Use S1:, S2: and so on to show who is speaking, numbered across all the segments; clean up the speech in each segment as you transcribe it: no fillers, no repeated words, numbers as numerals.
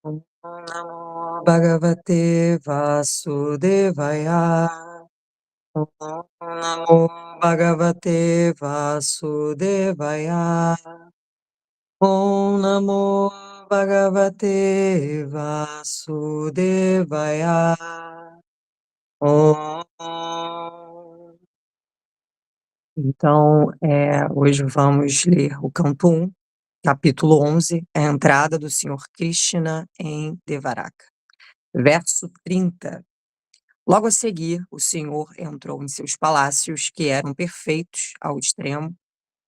S1: Namo Bhagavate Vasudevaya. Namo Bhagavate Vasudevaya. Om Namo Bhagavate Vasudevaya. Om. Então, hoje vamos ler o canto 1, capítulo 11, a entrada do Senhor Krishna em Devaraka. Verso 30. Logo a seguir, o Senhor entrou em seus palácios, que eram perfeitos ao extremo.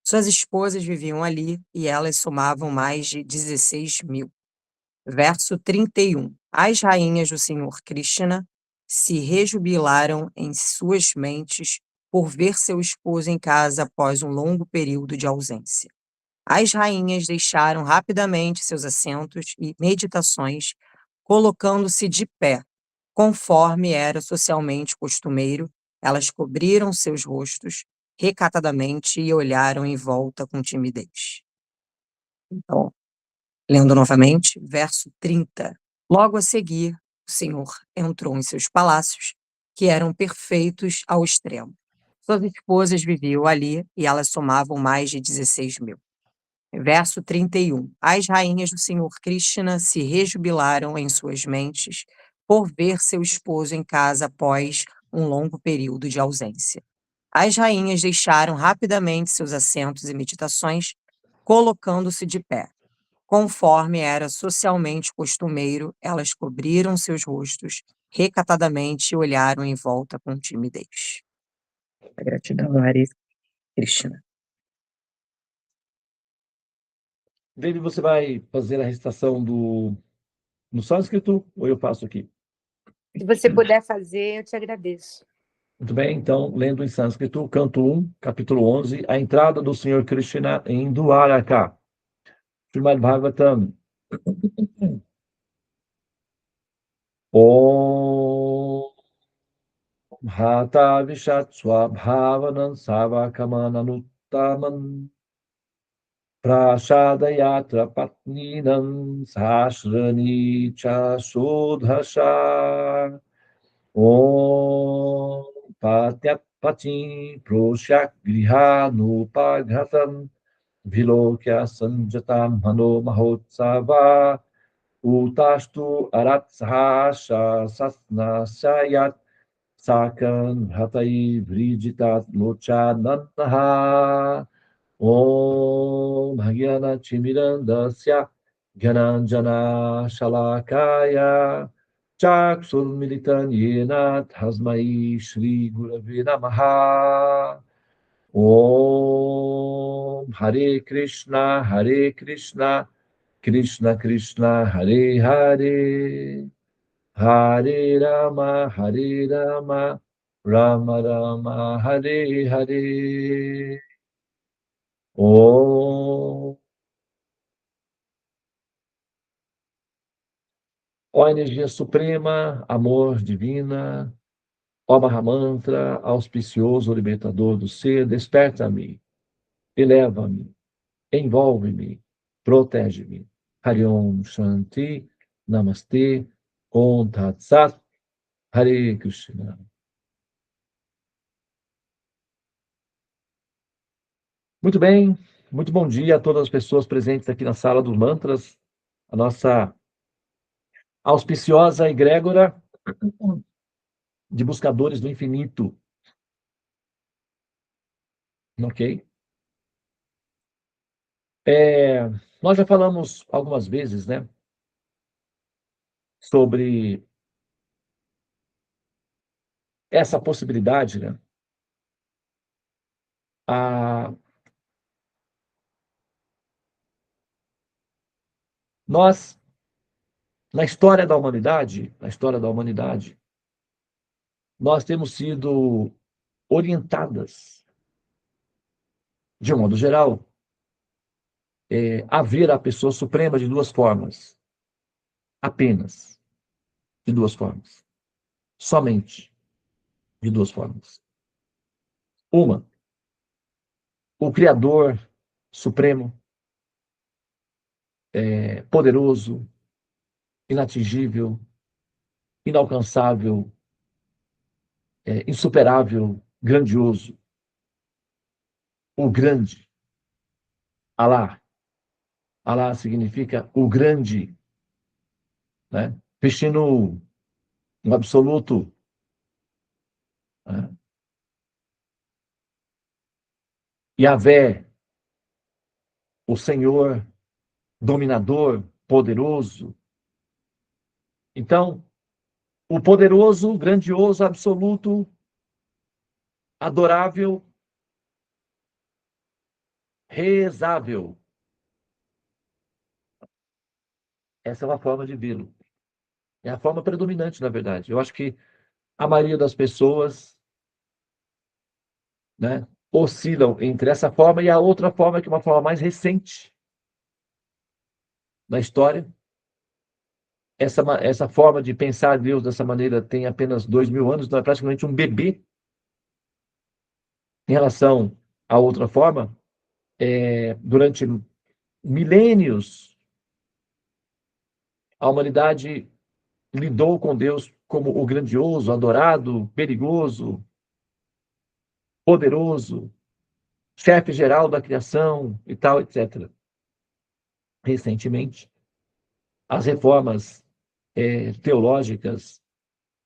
S1: Suas esposas viviam ali e elas somavam mais de 16.000. Verso 31. As rainhas do Senhor Krishna se rejubilaram em suas mentes por ver seu esposo em casa após um longo período de ausência. As rainhas deixaram rapidamente seus assentos e meditações, colocando-se de pé, conforme era socialmente costumeiro. Elas cobriram seus rostos recatadamente e olharam em volta com timidez. Então, lendo novamente, verso 30. Logo a seguir, o Senhor entrou em seus palácios, que eram perfeitos ao extremo. Suas esposas viviam ali e elas somavam mais de 16.000. Verso 31. As rainhas do Senhor Krishna se rejubilaram em suas mentes por ver seu esposo em casa após um longo período de ausência. As rainhas deixaram rapidamente seus assentos e meditações, colocando-se de pé. Conforme era socialmente costumeiro, elas cobriram seus rostos recatadamente e olharam em volta com timidez. Gratidão, Hare Krishna.
S2: David, você vai fazer a recitação no sânscrito ou eu faço aqui?
S3: Se você puder fazer, eu te agradeço.
S2: Muito bem, então, lendo em sânscrito, canto 1, capítulo 11, a entrada do Senhor Krishna em Dwaraka. Srimad Bhagavatam. Om Bhata Vishat Swabhavanam Savakamananuttamam Prashadayatra Patninam Sashrani Chasodhasha Om Patyat Patim Proshak Grihanupaghatan Vilokya Sanjatam Hano Mahotsava Utastu Aratsahasha Sasna Sayat Sakan Hatai Vrijitat Lochanantaha Om Bhagyana Chimirandasya Gyananjana Shalakaya Chakshur Militan Yena Tasmai Shri Gurave Namaha Om Hare Krishna Krishna Krishna Hare Hare Hare Rama Rama Rama Hare Hare Om. Ó energia suprema, amor divina, ó Mahamantra, auspicioso libertador do ser, desperta-me, eleva-me, envolve-me, protege-me. Hari Om Shanti, Namastê, Om Tat Sat, Hare Krishna. Muito bem, muito bom dia a todas as pessoas presentes aqui na sala dos mantras, a nossa auspiciosa egrégora de buscadores do infinito. Ok? Nós já falamos algumas vezes, né, sobre essa possibilidade, né, nós, na história da humanidade, nós temos sido orientadas, de um modo geral, a ver a pessoa suprema de duas formas. Apenas de duas formas. Somente de duas formas. Uma, o Criador Supremo, poderoso, inatingível, inalcançável, insuperável, grandioso, o grande, Alá. Alá significa o grande, né? Vestindo um absoluto, né? Yahvé, o Senhor dominador, poderoso. Então, o poderoso, grandioso, absoluto, adorável, rezável. Essa é uma forma de vê-lo. É a forma predominante, na verdade. Eu acho que a maioria das pessoas, né, oscilam entre essa forma e a outra forma, que é uma forma mais recente na história. Essa forma de pensar Deus dessa maneira tem apenas 2.000 anos, então é praticamente um bebê em relação à outra forma. Durante milênios, a humanidade lidou com Deus como o grandioso, adorado, perigoso, poderoso, chefe geral da criação e tal, etc. Recentemente, as reformas teológicas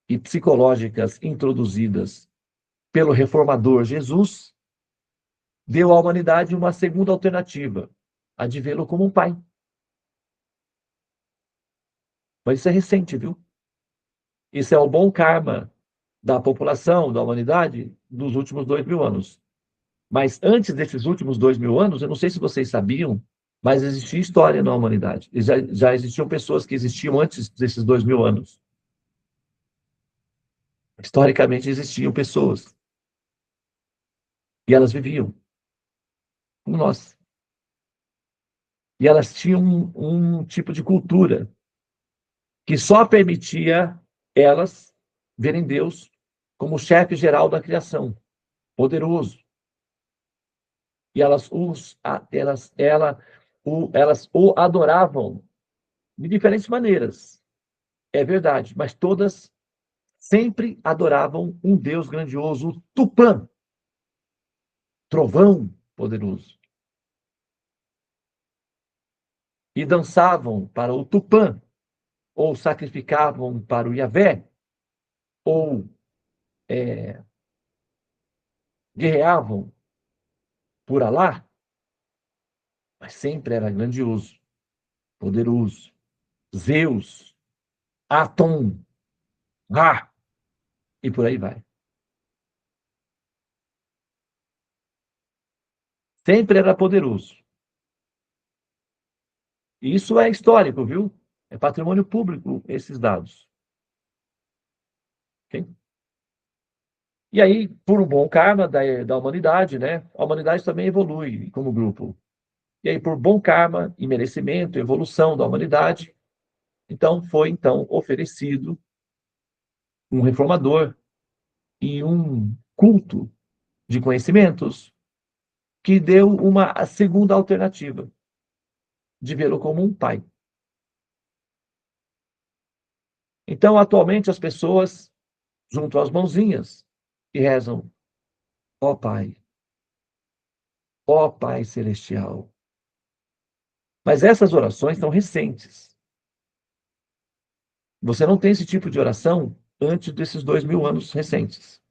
S2: e psicológicas introduzidas pelo reformador Jesus deu à humanidade uma segunda alternativa, a de vê-lo como um pai. Mas isso é recente, viu? Isso é o bom karma da população, da humanidade, dos últimos 2.000 anos. Mas antes desses últimos 2.000 anos, eu não sei se vocês sabiam, mas existia história na humanidade. Já existiam pessoas que existiam antes desses 2.000 anos. Historicamente existiam pessoas. E elas viviam como nós. E elas tinham um tipo de cultura que só permitia elas verem Deus como chefe geral da criação, poderoso. E elas o adoravam de diferentes maneiras. É verdade, mas todas sempre adoravam um Deus grandioso, o Tupã, trovão poderoso. E dançavam para o Tupã, ou sacrificavam para o Yahvé, ou guerreavam por Alá, mas sempre era grandioso, poderoso. Zeus, Atom, Ra, e por aí vai. Sempre era poderoso. Isso é histórico, viu? É patrimônio público esses dados. Okay? E aí, por um bom karma da humanidade, né? A humanidade também evolui como grupo. E aí, por bom karma e merecimento, evolução da humanidade, então foi oferecido um reformador e um culto de conhecimentos que deu uma segunda alternativa de vê-lo como um pai. Então, atualmente, as pessoas juntam as mãozinhas e rezam: ó Pai Celestial. Mas essas orações são recentes. Você não tem esse tipo de oração antes desses 2.000 anos recentes.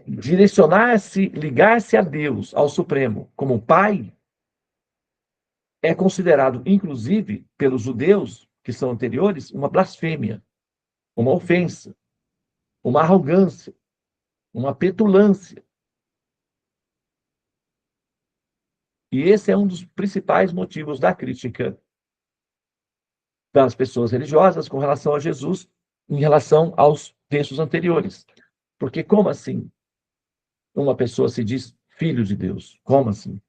S2: Direcionar-se, ligar-se a Deus, ao Supremo, como Pai, é considerado, inclusive, pelos judeus, que são anteriores, uma blasfêmia, uma ofensa, uma arrogância, uma petulância. E esse é um dos principais motivos da crítica das pessoas religiosas com relação a Jesus, em relação aos textos anteriores. Porque como assim uma pessoa se diz filho de Deus? Como assim?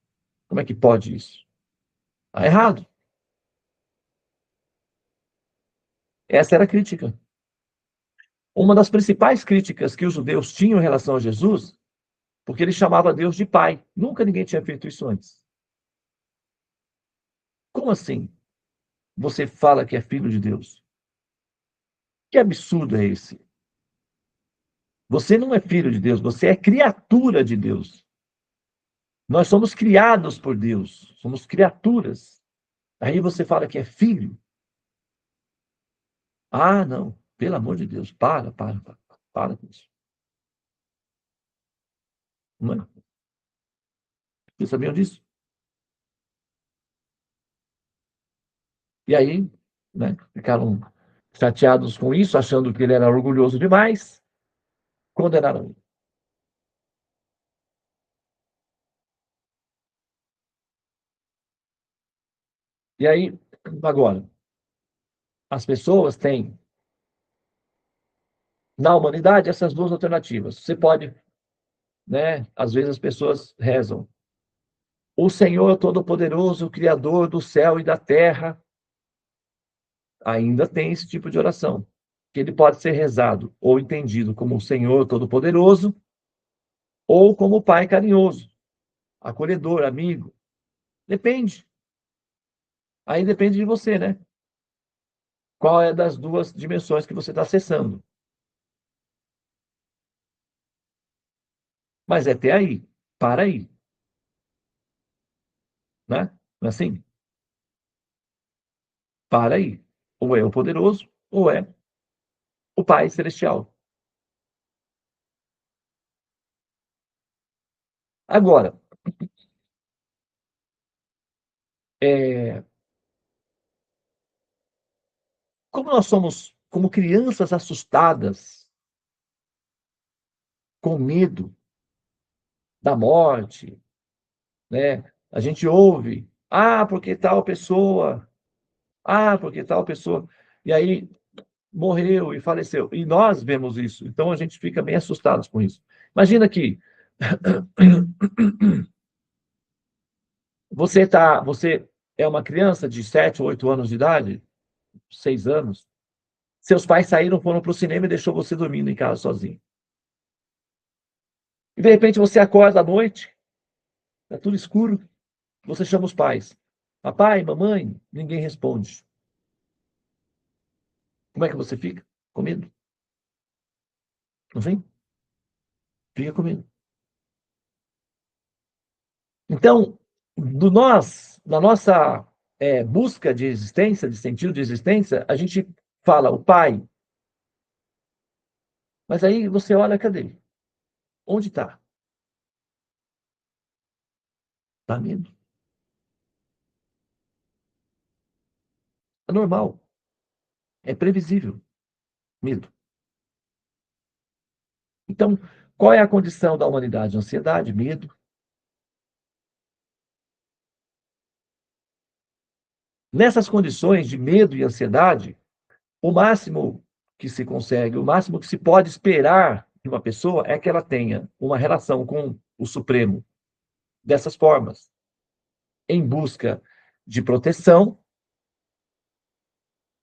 S2: Como é que pode isso? Está errado. Essa era a crítica. Uma das principais críticas que os judeus tinham em relação a Jesus, porque ele chamava Deus de pai. Nunca ninguém tinha feito isso antes. Como assim? Você fala que é filho de Deus? Que absurdo é esse? Você não é filho de Deus, você é criatura de Deus. Nós somos criados por Deus, somos criaturas. Aí você fala que é filho? Ah, não, pelo amor de Deus, para com isso. Não é? Vocês sabiam disso? E aí, né, ficaram chateados com isso, achando que ele era orgulhoso demais, condenaram ele. E aí, agora, as pessoas têm, na humanidade, essas duas alternativas. Você pode, né, às vezes as pessoas rezam, o Senhor Todo-Poderoso, Criador do céu e da terra, ainda tem esse tipo de oração, que ele pode ser rezado ou entendido como o Senhor Todo-Poderoso ou como o Pai carinhoso, acolhedor, amigo. Depende. Aí depende de você, né? Qual é das duas dimensões que você está acessando. Mas é até aí. Para aí. Né? Não é assim? Para aí. Ou é o poderoso, ou é o Pai Celestial. Agora, é, como nós somos como crianças assustadas, com medo da morte, né? A gente ouve, porque tal pessoa, porque tal pessoa, e aí morreu e faleceu. E nós vemos isso, então a gente fica bem assustados com isso. Imagina que você é uma criança de 7 ou 8 anos de idade, 6 anos, seus pais saíram, foram para o cinema e deixou você dormindo em casa sozinho. E de repente você acorda à noite, está tudo escuro, você chama os pais. Papai, mamãe, ninguém responde. Como é que você fica? Com medo. Não vem? Fica com medo. Então, na nossa busca de existência, de sentido de existência, a gente fala o pai, mas aí você olha, cadê? Onde está? Está medo. É normal, é previsível, medo. Então, qual é a condição da humanidade? Ansiedade, medo. Nessas condições de medo e ansiedade, o máximo que se consegue, o máximo que se pode esperar de uma pessoa é que ela tenha uma relação com o Supremo dessas formas, em busca de proteção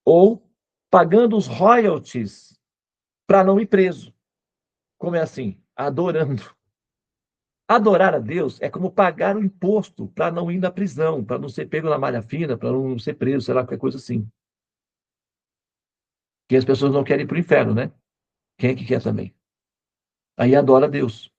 S2: ou pagando os royalties para não ir preso. Como é assim? Adorando. Adorar a Deus é como pagar o imposto para não ir na prisão, para não ser pego na malha fina, para não ser preso, sei lá, qualquer coisa assim. Que as pessoas não querem ir para o inferno, né? Quem é que quer também? Aí adora a Deus.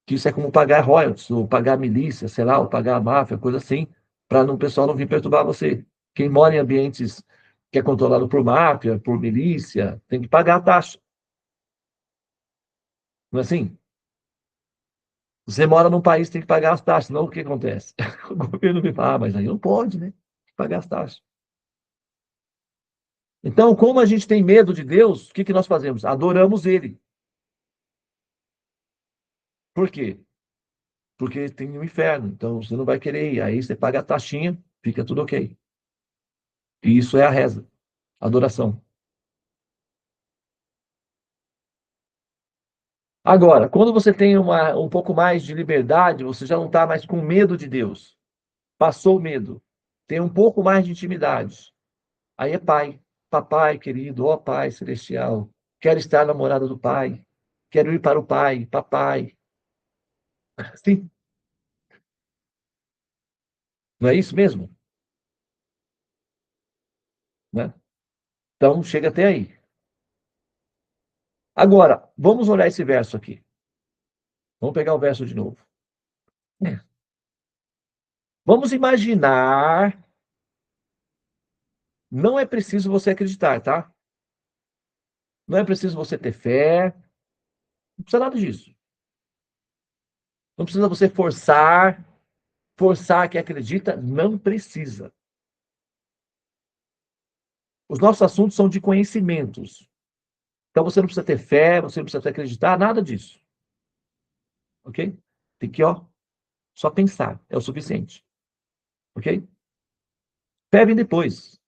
S2: Que isso é como pagar royalties, ou pagar milícia, sei lá, ou pagar a máfia, coisa assim, para o pessoal não vir perturbar você. Quem mora em ambientes que é controlado por máfia, por milícia, tem que pagar a taxa. Não é assim? Você mora num país, tem que pagar as taxas, não o que acontece? O governo me fala, mas aí não pode, né? Pagar as taxas. Então, como a gente tem medo de Deus, o que que nós fazemos? Adoramos Ele. Por quê? Porque tem um inferno, então você não vai querer ir. Aí você paga a taxinha, fica tudo ok. E isso é a reza, a adoração. Agora, quando você tem um pouco mais de liberdade, você já não está mais com medo de Deus. Passou o medo. Tem um pouco mais de intimidade. Aí é pai. Papai querido, ó Pai celestial, quero estar na morada do Pai. Quero ir para o Pai, papai. Sim, não é isso mesmo? né? Então, chega até aí. Agora, vamos olhar esse verso aqui. Vamos pegar o verso de novo. Vamos imaginar. Não é preciso você acreditar, tá? Não é preciso você ter fé. Não precisa nada disso. Não precisa você forçar que acredita. Não precisa. Os nossos assuntos são de conhecimentos. Então você não precisa ter fé, você não precisa acreditar, nada disso. Ok? Tem que, só pensar. É o suficiente. Ok? Fé vem depois.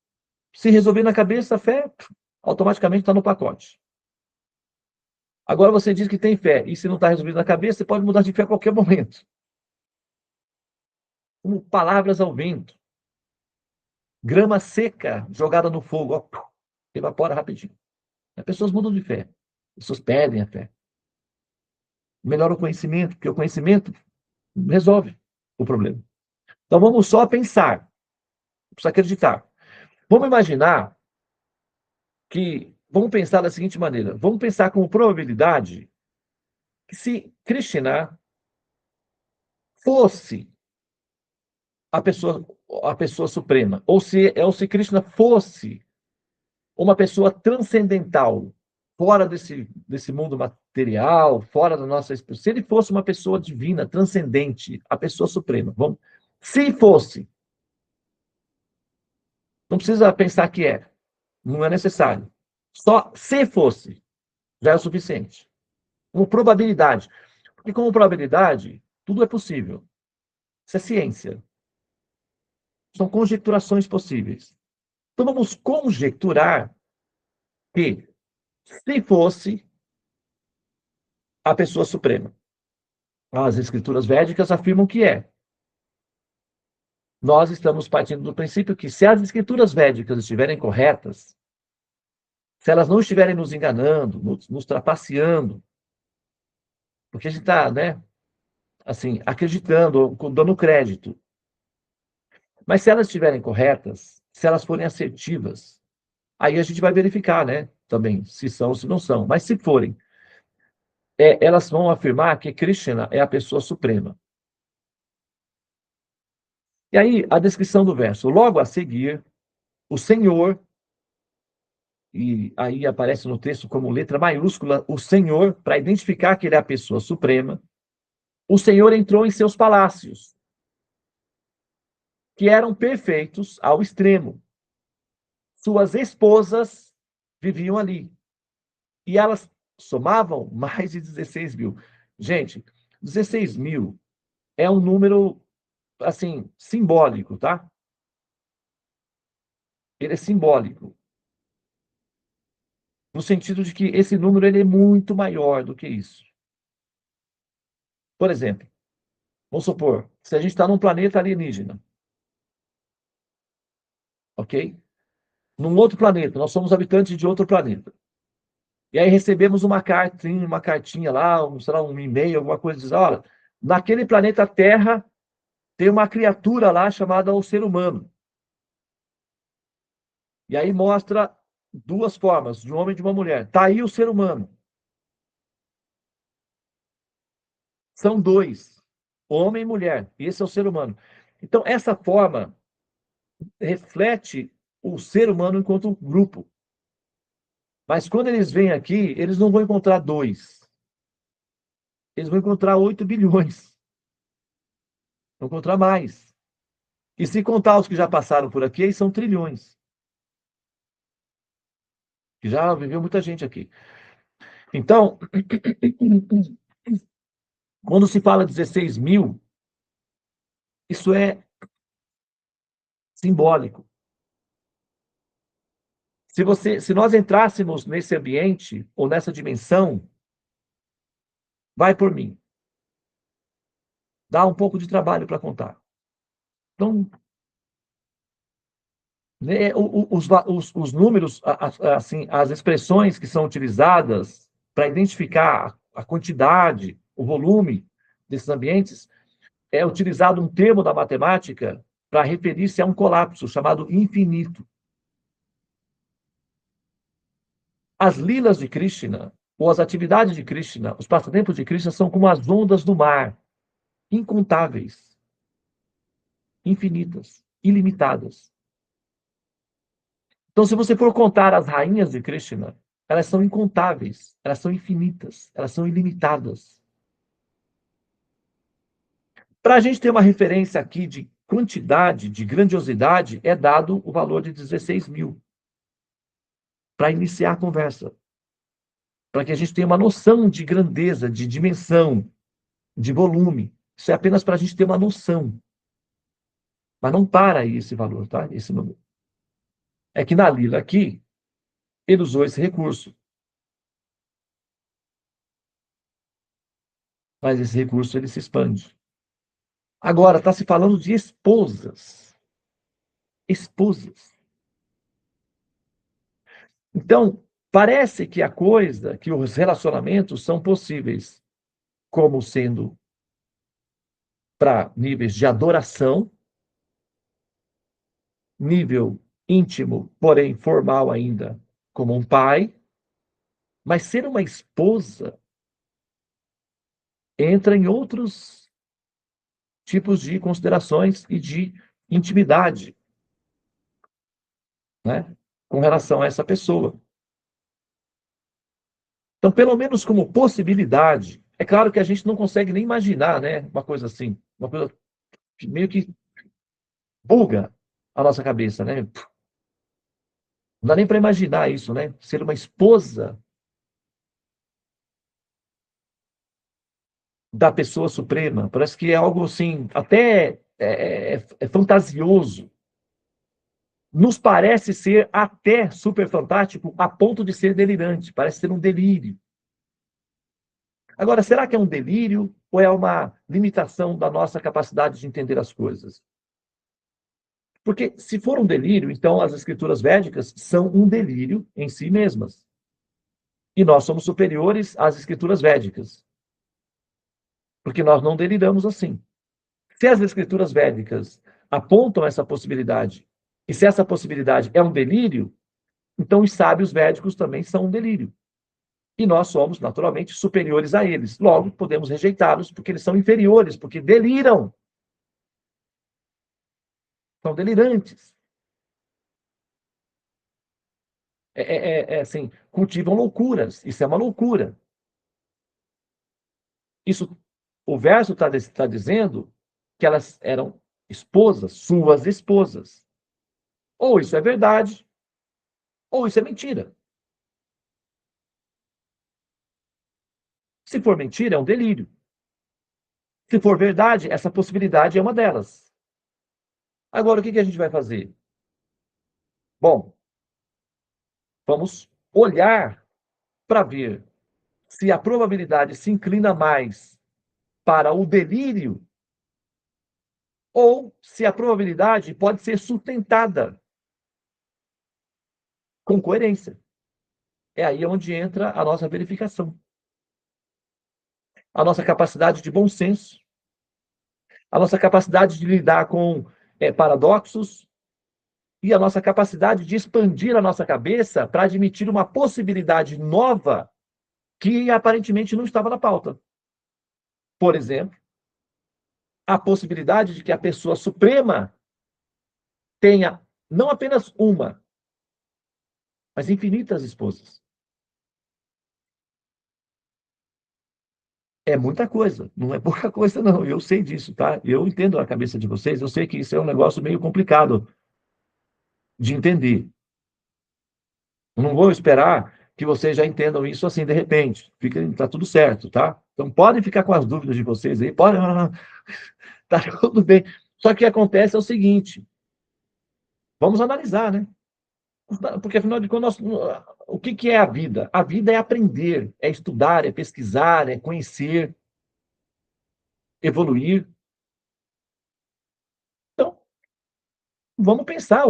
S2: Se resolver na cabeça, a fé automaticamente está no pacote. Agora você diz que tem fé, e se não está resolvido na cabeça, você pode mudar de fé a qualquer momento. Como palavras ao vento. Grama seca jogada no fogo, evapora rapidinho. As pessoas mudam de fé. As pessoas perdem a fé. Melhora o conhecimento, porque o conhecimento resolve o problema. Então vamos só pensar. Não precisa acreditar. Vamos imaginar que. Vamos pensar da seguinte maneira. Vamos pensar como probabilidade que se Krishna fosse a pessoa suprema, ou se Krishna fosse uma pessoa transcendental, fora desse mundo material, fora da nossa. Se ele fosse uma pessoa divina, transcendente, a pessoa suprema, se fosse, não precisa pensar que é, não é necessário. Só se fosse, já é o suficiente. Como probabilidade. Porque como probabilidade, tudo é possível. Isso é ciência. São conjecturações possíveis. Então vamos conjecturar que, se fosse a pessoa suprema, as escrituras védicas afirmam que é. Nós estamos partindo do princípio que, se as escrituras védicas estiverem corretas, se elas não estiverem nos enganando, nos trapaceando, porque a gente está, né, assim, acreditando, dando crédito. Mas se elas estiverem corretas, se elas forem assertivas, aí a gente vai verificar, né, também, se são ou se não são. Mas se forem, elas vão afirmar que Krishna é a pessoa suprema. E aí, a descrição do verso. Logo a seguir, o Senhor, e aí aparece no texto como letra maiúscula, o Senhor, para identificar que ele é a pessoa suprema, o Senhor entrou em seus palácios, que eram perfeitos ao extremo. Suas esposas viviam ali. E elas somavam mais de 16 mil. Gente, 16 mil é um número, assim, simbólico, tá? Ele é simbólico. No sentido de que esse número ele é muito maior do que isso. Por exemplo, vamos supor, se a gente está num planeta alienígena, ok? Num outro planeta, nós somos habitantes de outro planeta. E aí recebemos uma cartinha lá, sei lá, um e-mail, alguma coisa, diz, olha, naquele planeta Terra tem uma criatura lá chamada o ser humano. E aí mostra duas formas, de um homem e de uma mulher. Está aí o ser humano. São dois, homem e mulher. Esse é o ser humano. Então, essa forma reflete o ser humano enquanto grupo. Mas quando eles vêm aqui, eles não vão encontrar dois. Eles vão encontrar 8 bilhões. Vão encontrar mais. E se contar os que já passaram por aqui, aí são trilhões. Que já viveu muita gente aqui. Então, quando se fala 16 mil, isso é simbólico. Se nós entrássemos nesse ambiente ou nessa dimensão, vai por mim. Dá um pouco de trabalho para contar. Então, né, os números, assim, as expressões que são utilizadas para identificar a quantidade, o volume desses ambientes, é utilizado um termo da matemática para referir-se a um colapso chamado infinito. as lilas de Krishna, ou as atividades de Krishna, os passatempos de Krishna são como as ondas do mar, incontáveis, infinitas, ilimitadas. Então, se você for contar as rainhas de Krishna, elas são incontáveis, elas são infinitas, elas são ilimitadas. Para a gente ter uma referência aqui de quantidade, de grandiosidade, é dado o valor de 16 mil para iniciar a conversa. Para que a gente tenha uma noção de grandeza, de dimensão, de volume. Isso é apenas para a gente ter uma noção. Mas não para aí esse valor, tá? Esse número. É que na Lila aqui, ele usou esse recurso. Mas esse recurso ele se expande. Agora, está se falando de esposas. Esposas. Então, parece que a coisa, que os relacionamentos são possíveis como sendo para níveis de adoração, nível íntimo, porém formal ainda, como um pai, mas ser uma esposa entra em outros tipos de considerações e de intimidade, né, com relação a essa pessoa. Então, pelo menos como possibilidade, é claro que a gente não consegue nem imaginar, né, uma coisa assim, uma coisa que meio que buga a nossa cabeça, né? Não dá nem para imaginar isso, né? Ser uma esposa da pessoa suprema. Parece que é algo assim, até é fantasioso. Nos parece ser até super fantástico a ponto de ser delirante. Parece ser um delírio. Agora, será que é um delírio ou é uma limitação da nossa capacidade de entender as coisas? Porque se for um delírio, então as escrituras védicas são um delírio em si mesmas. E nós somos superiores às escrituras védicas. Porque nós não deliramos assim. Se as escrituras védicas apontam essa possibilidade, e se essa possibilidade é um delírio, então os sábios védicos também são um delírio. E nós somos, naturalmente, superiores a eles. Logo, podemos rejeitá-los porque eles são inferiores, porque deliram. São delirantes. Assim, cultivam loucuras. Isso é uma loucura. Isso, o verso está dizendo que elas eram esposas, suas esposas. Ou isso é verdade, ou isso é mentira. Se for mentira, é um delírio. Se for verdade, essa possibilidade é uma delas. Agora, o que a gente vai fazer? Bom, vamos olhar para ver se a probabilidade se inclina mais para o delírio ou se a probabilidade pode ser sustentada com coerência. É aí onde entra a nossa verificação. A nossa capacidade de bom senso, a nossa capacidade de lidar com paradoxos e a nossa capacidade de expandir a nossa cabeça para admitir uma possibilidade nova que aparentemente não estava na pauta. Por exemplo, a possibilidade de que a pessoa suprema tenha não apenas uma, mas infinitas esposas. É muita coisa, não é pouca coisa, não. Eu sei disso, tá? Eu entendo a cabeça de vocês, eu sei que isso é um negócio meio complicado de entender. Eu não vou esperar que vocês já entendam isso assim de repente. Tá tudo certo, tá? Então podem ficar com as dúvidas de vocês aí, podem. Tá tudo bem. Só que o que acontece é o seguinte: vamos analisar, né? Porque, afinal de contas, o que é a vida? A vida é aprender, é estudar, é pesquisar, é conhecer, evoluir. Então, vamos pensar,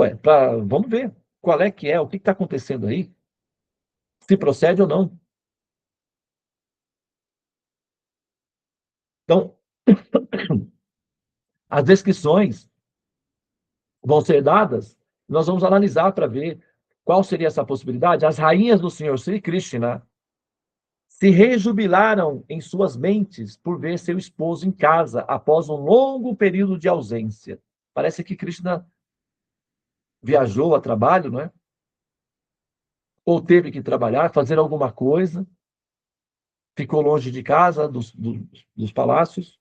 S2: vamos ver qual é que é, o que está acontecendo aí, se procede ou não. Então, as descrições vão ser dadas, nós vamos analisar para ver Qual seria essa possibilidade? As rainhas do Senhor Sri Krishna se rejubilaram em suas mentes por ver seu esposo em casa após um longo período de ausência. Parece que Krishna viajou a trabalho, não é? Ou teve que trabalhar, fazer alguma coisa, ficou longe de casa, dos palácios,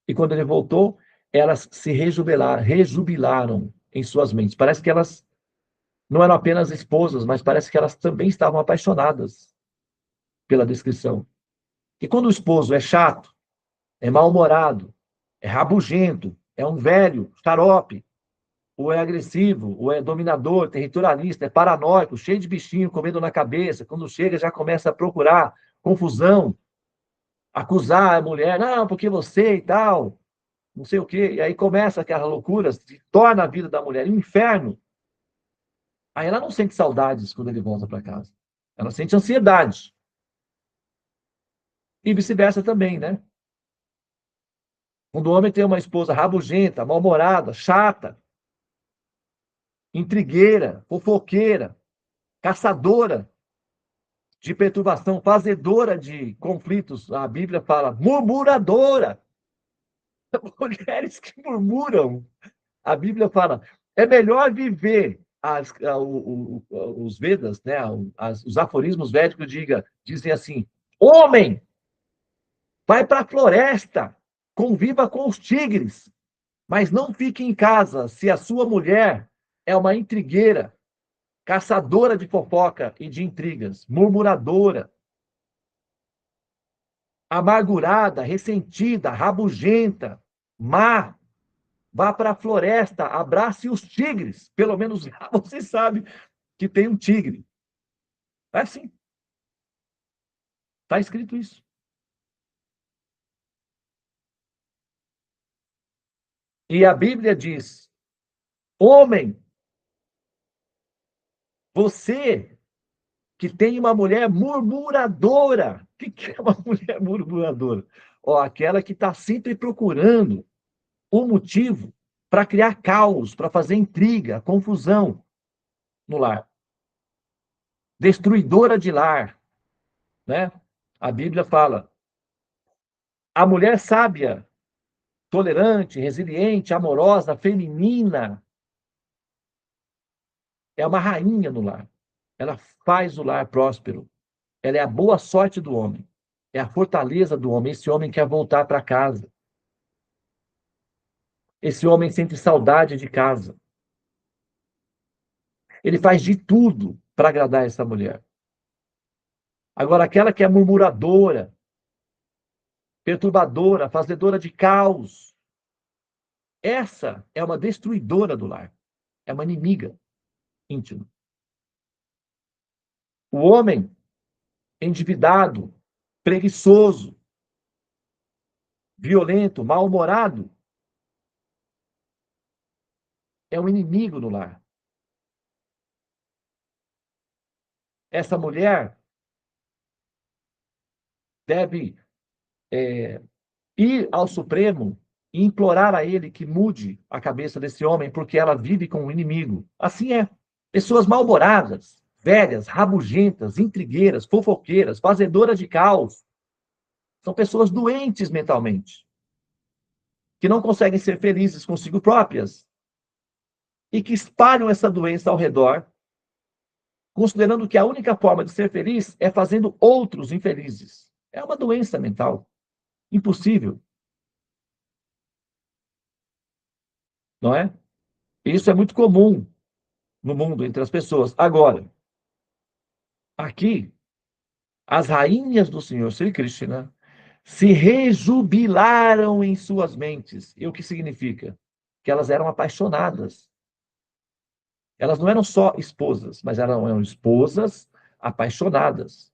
S2: e quando ele voltou, elas se rejubilaram em suas mentes. Parece que elas não eram apenas esposas, mas parece que elas também estavam apaixonadas, pela descrição. E quando o esposo é chato, é mal-humorado, é rabugento, é um velho, xarope, ou é agressivo, ou é dominador, territorialista, é paranoico, cheio de bichinho comendo na cabeça, quando chega já começa a procurar confusão, acusar a mulher, não, porque você e tal, não sei o quê, e aí começa aquela loucura, se torna a vida da mulher um inferno. Aí ela não sente saudades quando ele volta para casa. Ela sente ansiedade. E vice-versa também, né? Quando o homem tem uma esposa rabugenta, mal-humorada, chata, intrigueira, fofoqueira, caçadora de perturbação, fazedora de conflitos, a Bíblia fala murmuradora. Mulheres que murmuram. A Bíblia fala, é melhor viver os Vedas, né, os aforismos védicos dizem assim, homem, vai para a floresta, conviva com os tigres, mas não fique em casa se a sua mulher é uma intrigueira, caçadora de fofoca e de intrigas, murmuradora, amargurada, ressentida, rabugenta, má. Vá para a floresta, abrace os tigres. Pelo menos lá você sabe que tem um tigre. É assim. Está escrito isso. E a Bíblia diz, homem, você que tem uma mulher murmuradora. O que é uma mulher murmuradora? Ó, aquela que está sempre procurando um motivo para criar caos, para fazer intriga, confusão no lar. Destruidora de lar, né? A Bíblia fala, a mulher sábia, tolerante, resiliente, amorosa, feminina, é uma rainha no lar. Ela faz o lar próspero. Ela é a boa sorte do homem. É a fortaleza do homem. Esse homem quer voltar para casa. Esse homem sente saudade de casa. Ele faz de tudo para agradar essa mulher. Agora, aquela que é murmuradora, perturbadora, fazedora de caos, essa é uma destruidora do lar. É uma inimiga íntima. O homem endividado, preguiçoso, violento, mal-humorado, é um inimigo no lar. Essa mulher deve ir ao Supremo e implorar a ele que mude a cabeça desse homem, porque ela vive com um inimigo. Assim é. Pessoas mal-humoradas, velhas, rabugentas, intrigueiras, fofoqueiras, fazedoras de caos. São pessoas doentes mentalmente, que não conseguem ser felizes consigo próprias e que espalham essa doença ao redor, considerando que a única forma de ser feliz é fazendo outros infelizes. É uma doença mental. Impossível. Não é? Isso é muito comum no mundo, entre as pessoas. Agora, aqui, as rainhas do Senhor Sri Krishna se rejubilaram em suas mentes. E o que significa? Que elas eram apaixonadas. Elas não eram só esposas, mas eram esposas apaixonadas.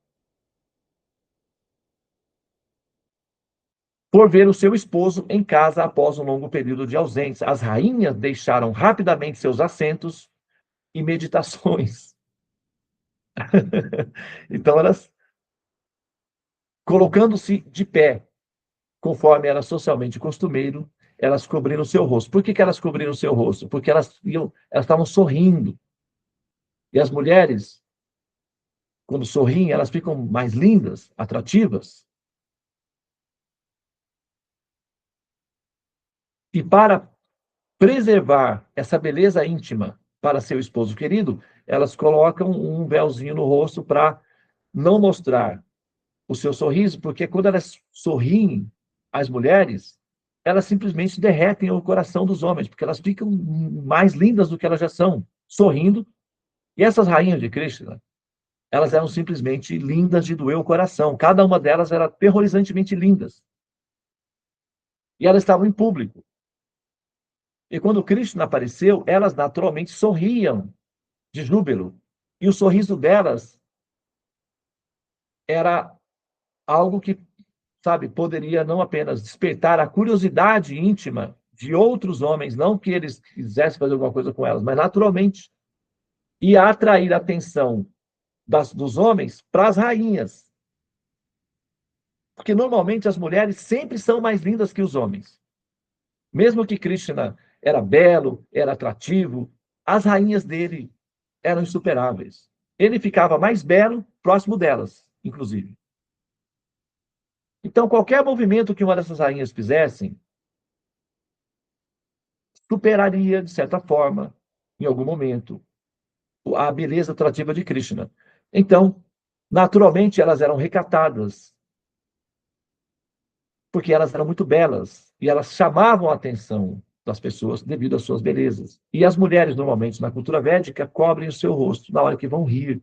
S2: Por ver o seu esposo em casa após um longo período de ausência. As rainhas deixaram rapidamente seus assentos e meditações. Então, elas, colocando-se de pé, conforme era socialmente costumeiro, elas cobriram o seu rosto. Por que elas cobriram o seu rosto? Porque elas estavam sorrindo. E as mulheres, quando sorriem, elas ficam mais lindas, atrativas. E para preservar essa beleza íntima para seu esposo querido, elas colocam um véuzinho no rosto para não mostrar o seu sorriso, porque quando elas sorriem, as mulheres, elas simplesmente derretem o coração dos homens, porque elas ficam mais lindas do que elas já são, sorrindo. E essas rainhas de Krishna, elas eram simplesmente lindas de doer o coração. Cada uma delas era terrorizantemente lindas. E elas estavam em público. E quando Krishna apareceu, elas naturalmente sorriam de júbilo. E o sorriso delas era algo que, sabe, poderia não apenas despertar a curiosidade íntima de outros homens, não que eles quisessem fazer alguma coisa com elas, mas naturalmente ia atrair a atenção dos homens para as rainhas. Porque normalmente as mulheres sempre são mais lindas que os homens. Mesmo que Krishna era belo, era atrativo, as rainhas dele eram insuperáveis. Ele ficava mais belo próximo delas, inclusive. Então, qualquer movimento que uma dessas rainhas fizessem, superaria, de certa forma, em algum momento, a beleza atrativa de Krishna. Então, naturalmente, elas eram recatadas, porque elas eram muito belas, e elas chamavam a atenção das pessoas devido às suas belezas. E as mulheres, normalmente, na cultura védica, cobrem o seu rosto na hora que vão rir.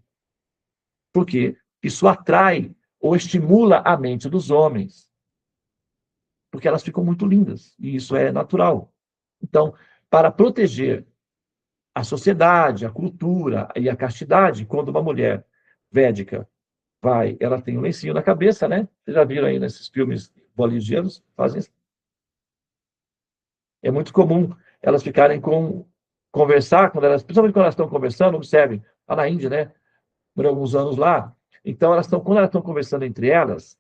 S2: Por quê? Isso atrai ou estimula a mente dos homens, porque elas ficam muito lindas, e isso é natural. Então, para proteger a sociedade, a cultura e a castidade, quando uma mulher védica ela tem um lencinho na cabeça, né? Vocês já viram aí nesses filmes bollywoodianos, fazem isso. É muito comum elas ficarem conversar, principalmente quando elas estão conversando, observem, lá na Índia, né? Por alguns anos lá. Então, quando elas estão conversando entre elas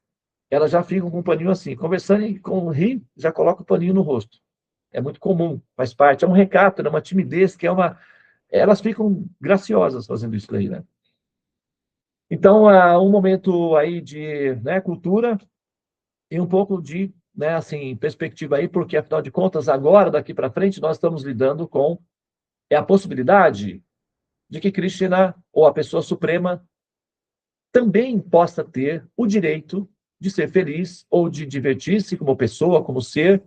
S2: já ficam com um paninho assim, conversando e com rir, já coloca o paninho no rosto. É muito comum, faz parte. É um recato, é uma timidez, que é uma... Elas ficam graciosas fazendo isso daí, né? Então, um momento aí de, né, cultura e um pouco de, né, assim, perspectiva aí, porque, afinal de contas, agora, daqui para frente, nós estamos lidando com a possibilidade de que Krishna, ou a pessoa suprema, também possa ter o direito de ser feliz ou de divertir-se como pessoa, como ser,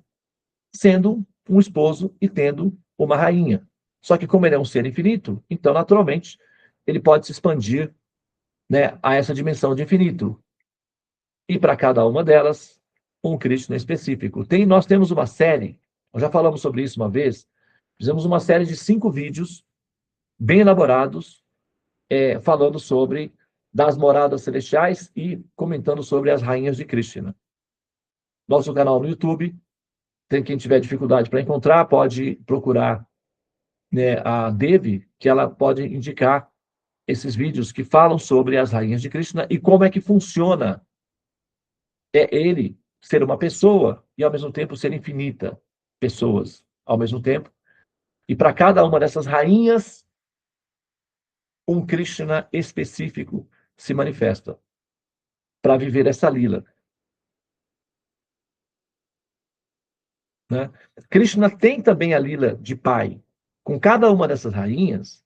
S2: sendo um esposo e tendo uma rainha. Só que como ele é um ser infinito, então, naturalmente, ele pode se expandir, né, a essa dimensão de infinito. E para cada uma delas, um Krishna específico. Nós temos uma série, nós já falamos sobre isso uma vez, fizemos uma série de 5 vídeos bem elaborados, falando sobre das moradas celestiais e comentando sobre as rainhas de Krishna. Nosso canal no YouTube, quem tiver dificuldade para encontrar, pode procurar, né, a Devi, que ela pode indicar esses vídeos que falam sobre as rainhas de Krishna e como é que funciona ele ser uma pessoa e, ao mesmo tempo, ser infinita pessoas, ao mesmo tempo. E para cada uma dessas rainhas, um Krishna específico se manifesta para viver essa lila. Né? Krishna tem também a lila de pai. Com cada uma dessas rainhas,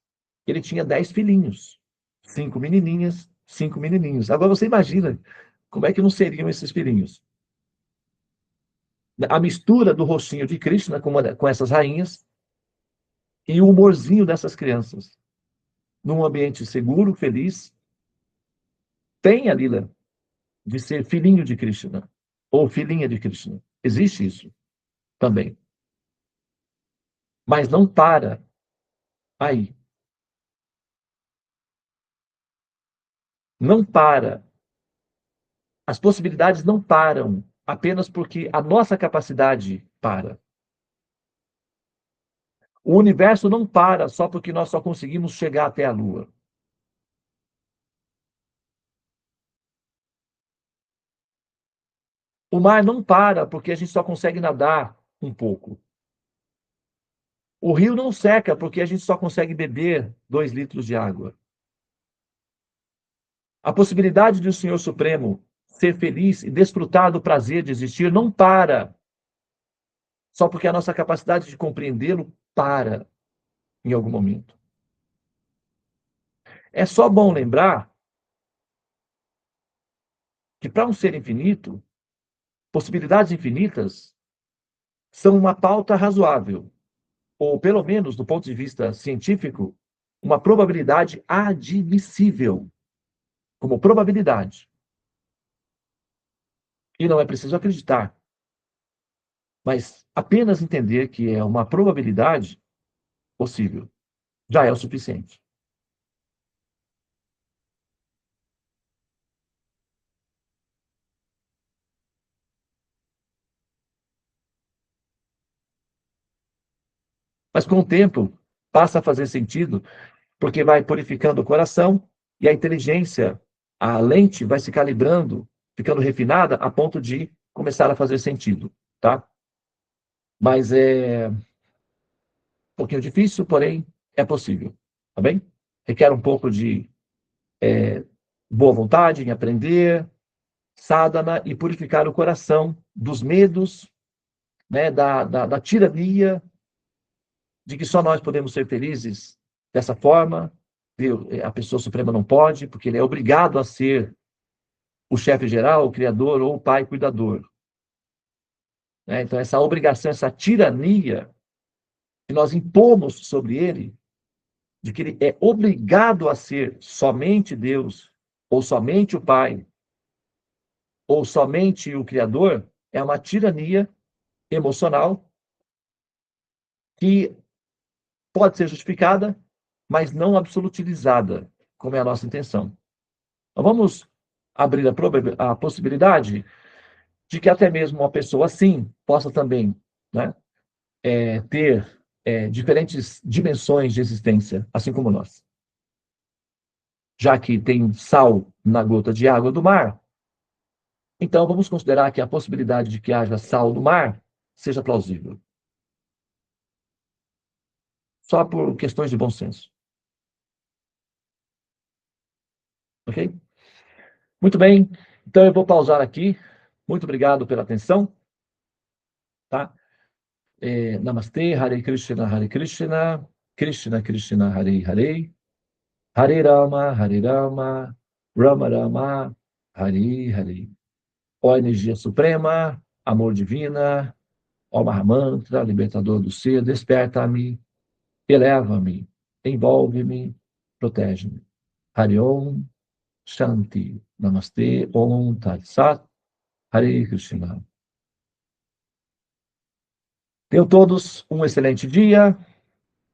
S2: ele tinha 10 filhinhos. 5 menininhas, 5 menininhos. Agora você imagina como é que não seriam esses filhinhos. A mistura do rostinho de Krishna com essas rainhas e o humorzinho dessas crianças. Num ambiente seguro, feliz, tem a lila de ser filhinho de Krishna ou filhinha de Krishna. Existe isso também. Mas não para aí. Não para. As possibilidades não param apenas porque a nossa capacidade para. O universo não para só porque nós só conseguimos chegar até a Lua. O mar não para porque a gente só consegue nadar um pouco. O rio não seca porque a gente só consegue beber 2 litros de água. A possibilidade de o Senhor Supremo ser feliz e desfrutar do prazer de existir não para só porque a nossa capacidade de compreendê-lo para em algum momento. É só bom lembrar que para um ser infinito, possibilidades infinitas são uma pauta razoável, ou pelo menos, do ponto de vista científico, uma probabilidade admissível, como probabilidade. E não é preciso acreditar, mas apenas entender que é uma probabilidade possível já é o suficiente. Mas com o tempo passa a fazer sentido, porque vai purificando o coração e a inteligência, a lente vai se calibrando, ficando refinada a ponto de começar a fazer sentido, tá? Mas é um pouquinho difícil, porém é possível, tá bem? Requer um pouco de boa vontade em aprender, sadhana e purificar o coração dos medos, né, da tirania, de que só nós podemos ser felizes dessa forma, a pessoa suprema não pode, porque ele é obrigado a ser o chefe geral, o criador ou o pai cuidador. Né? Então, essa obrigação, essa tirania que nós impomos sobre ele, de que ele é obrigado a ser somente Deus, ou somente o Pai, ou somente o Criador, é uma tirania emocional que pode ser justificada, mas não absolutizada, como é a nossa intenção. Então, vamos abrir a possibilidade de que até mesmo uma pessoa assim possa também, né, ter diferentes dimensões de existência, assim como nós. Já que tem sal na gota de água do mar, então vamos considerar que a possibilidade de que haja sal no mar seja plausível. Só por questões de bom senso. Ok? Muito bem. Então eu vou pausar aqui. Muito obrigado pela atenção. Tá? Namastê, Hare Krishna, Krishna Krishna, Hare Hare, Hare Rama, Rama Rama, Hare Hare. Ó energia suprema, amor divina, ó Mahamantra, libertador do ser, desperta-me, eleva-me, envolve-me, protege-me. Hare Om, Shanti, Namastê, Om Tat Sat, Hare Krishna. Tenham todos um excelente dia.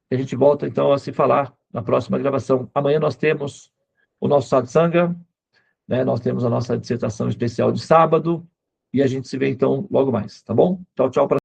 S2: E a gente volta, então, a se falar na próxima gravação. Amanhã nós temos o nosso satsanga, né? Nós temos a nossa dissertação especial de sábado, e a gente se vê, então, logo mais, tá bom? Tchau, tchau.